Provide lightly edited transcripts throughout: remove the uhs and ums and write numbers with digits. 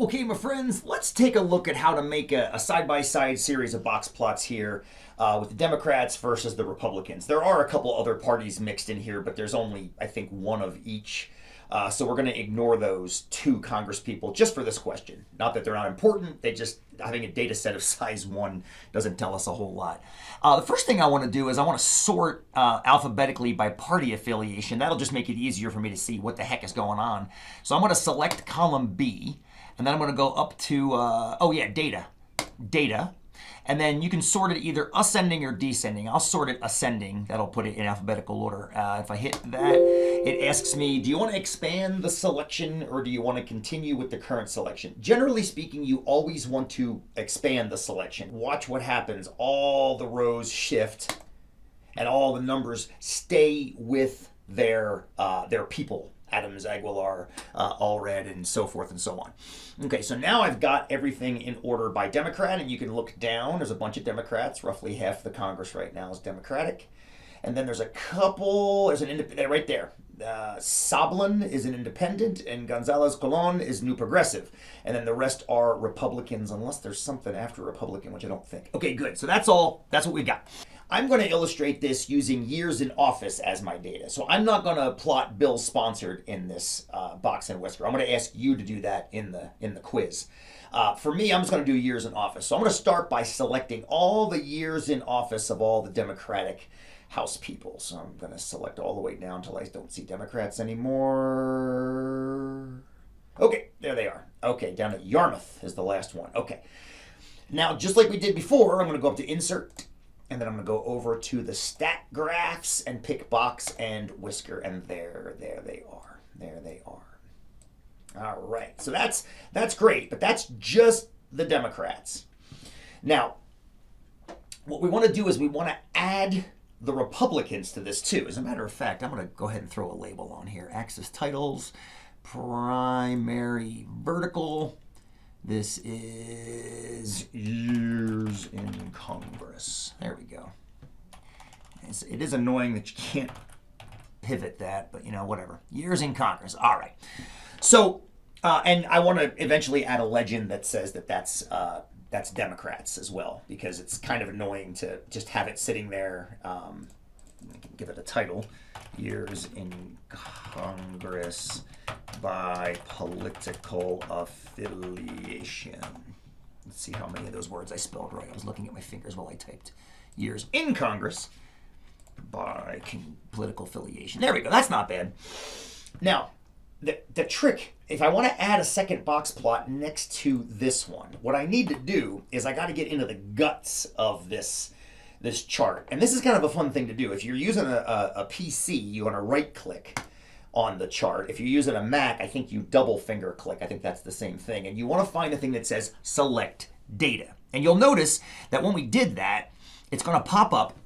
Okay, my friends, let's take a look at how to make a side-by-side series of box plots here with the Democrats versus the Republicans. There are a couple other parties mixed in here, but there's only, I think, one of each. So we're going to ignore those two Congress people just for this question. Not that they're not important, they just, having a data set of size 1 doesn't tell us a whole lot. The first thing I want to do is I want to sort alphabetically by party affiliation. That'll just make it easier for me to see what the heck is going on. So I'm going to select column B, and then I'm going to go up to, data. And then you can sort it either ascending or descending. I'll sort it ascending. That'll put it in alphabetical order. If I hit that, it asks me, do you want to expand the selection or do you want to continue with the current selection? Generally speaking, you always want to expand the selection. Watch what happens. All the rows shift and all the numbers stay with their people. Adams, Aguilar, Allred, and so forth and so on. Okay, so now I've got everything in order by Democrat, and you can look down. There's a bunch of Democrats. Roughly half the Congress right now is Democratic. And then there's a couple, there's an independent, right there. Sablin is an independent, and Gonzalez Colon is New Progressive. And then the rest are Republicans, unless there's something after Republican, which I don't think. Okay, good. So that's all. That's what we got. I'm going to illustrate this using years in office as my data. So I'm not going to plot bills sponsored in this box and whisker. I'm going to ask you to do that in the quiz. For me, I'm just going to do years in office. So I'm going to start by selecting all the years in office of all the Democratic House people. So I'm going to select all the way down until I don't see Democrats anymore. Okay, there they are. Okay, down at Yarmouth is the last one. Okay. Now, just like we did before, I'm going to go up to Insert. And then I'm going to go over to the stat graphs and pick box and whisker. And there they are. There they are. All right. So that's great. But that's just the Democrats. Now, what we want to do is we want to add the Republicans to this too. As a matter of fact, I'm going to go ahead and throw a label on here. Axis titles, primary vertical. This is years in Congress. There we go. It is annoying that you can't pivot that, but whatever. Years in Congress. All right. So, and I want to eventually add a legend that says that that's Democrats as well, because it's kind of annoying to just have it sitting there. I can give it a title. Years in Congress by political affiliation. Let's see how many of those words I spelled right. I was looking at my fingers while I typed. Years in Congress by political affiliation. There we go. That's not bad. Now, the trick, if I want to add a second box plot next to this one, what I need to do is I got to get into the guts of this chart. And this is kind of a fun thing to do. If you're using a PC, you want to right click on the chart. If you're using a Mac, I think you double finger click. I think that's the same thing. And you want to find the thing that says select data. And you'll notice that when we did that, it's going to pop up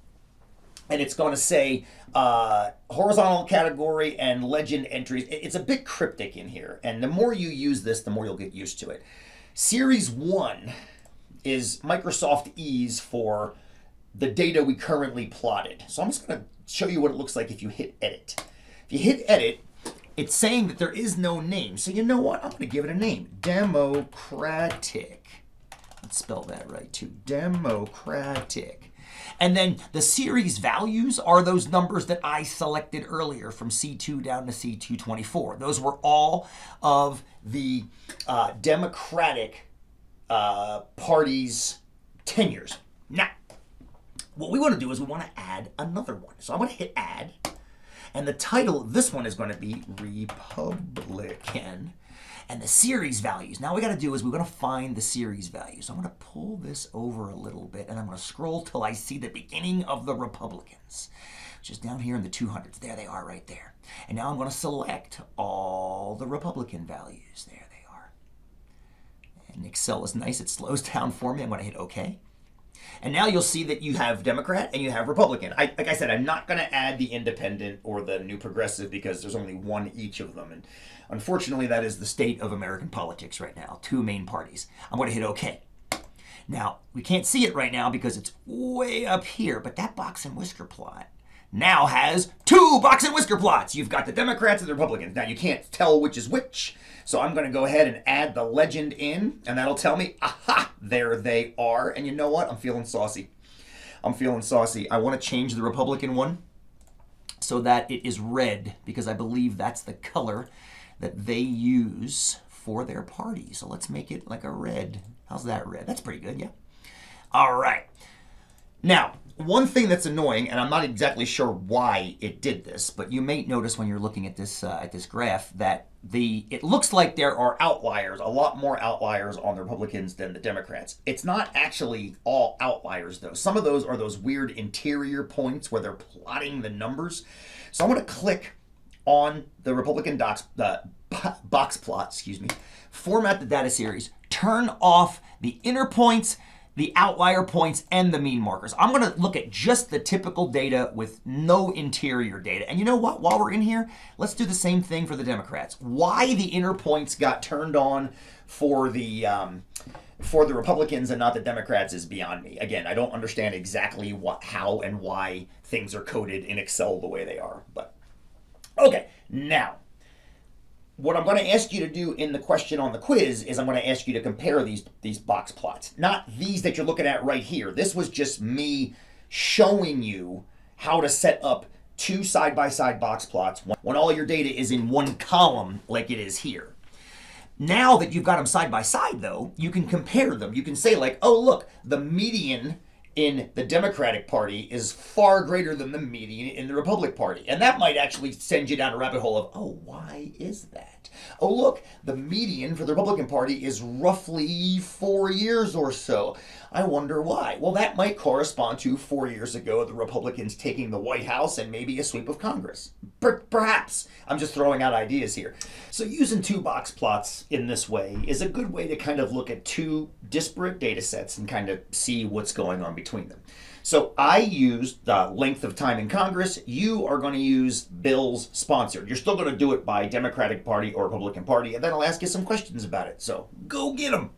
and it's going to say horizontal category and legend entries. It's a bit cryptic in here. And the more you use this, the more you'll get used to it. Series 1 is Microsoft Ease for the data we currently plotted. So I'm just going to show you what it looks like if you hit edit. If you hit edit, it's saying that there is no name. So you know what? I'm going to give it a name. Democratic. Let's spell that right too. Democratic. And then the series values are those numbers that I selected earlier from C2 down to C224. Those were all of the Democratic Party's tenures. Now, what we want to do is we want to add another one. So I'm going to hit add. And the title of this one is going to be Republican. And the series values. Now what we got to do is we're going to find the series values. So I'm going to pull this over a little bit and I'm going to scroll till I see the beginning of the Republicans, which is down here in the 200s. There they are right there. And now I'm going to select all the Republican values. There they are. And Excel is nice. It slows down for me. I'm going to hit OK. And now you'll see that you have Democrat and you have Republican. Like I said, I'm not going to add the Independent or the New Progressive because there's only one each of them. And unfortunately, that is the state of American politics right now. Two main parties. I'm going to hit OK. Now, we can't see it right now because it's way up here, but that box and whisker plot now has 2 box and whisker plots. You've got the Democrats and the Republicans. Now you can't tell which is which, so I'm going to go ahead and add the legend in, and that'll tell me, aha, there they are. And you know what? I'm feeling saucy. I'm feeling saucy. I want to change the Republican one so that it is red, because I believe that's the color that they use for their party. So let's make it like a red. How's that red? That's pretty good, yeah. All right. Now, one thing that's annoying, and I'm not exactly sure why it did this, but you may notice when you're looking at this graph that it looks like there are outliers, a lot more outliers on the Republicans than the Democrats. It's not actually all outliers, though. Some of those are those weird interior points where they're plotting the numbers. So I'm going to click on the Republican box plot, format the data series, turn off the inner points, the outlier points, and the mean markers. I'm going to look at just the typical data with no interior data. And you know what? While we're in here, let's do the same thing for the Democrats. Why the inner points got turned on for the Republicans and not the Democrats is beyond me. Again, I don't understand exactly how and why things are coded in Excel the way they are. But okay, now, what I'm going to ask you to do in the question on the quiz is I'm going to ask you to compare these box plots. Not these that you're looking at right here. This was just me showing you how to set up 2 side-by-side box plots when all your data is in one column like it is here. Now that you've got them side by side, though, you can compare them. You can say, like, oh, look, the median in the Democratic Party is far greater than the median in the Republican Party. And that might actually send you down a rabbit hole of, oh, why is that? Oh, look, the median for the Republican Party is roughly 4 years or so. I wonder why. Well, that might correspond to 4 years ago, the Republicans taking the White House and maybe a sweep of Congress. Perhaps. I'm just throwing out ideas here. So using 2 box plots in this way is a good way to kind of look at 2 disparate data sets and kind of see what's going on between them. So I used the length of time in Congress. You are going to use bills sponsored. You're still going to do it by Democratic Party or Republican Party, and then I'll ask you some questions about it. So go get them.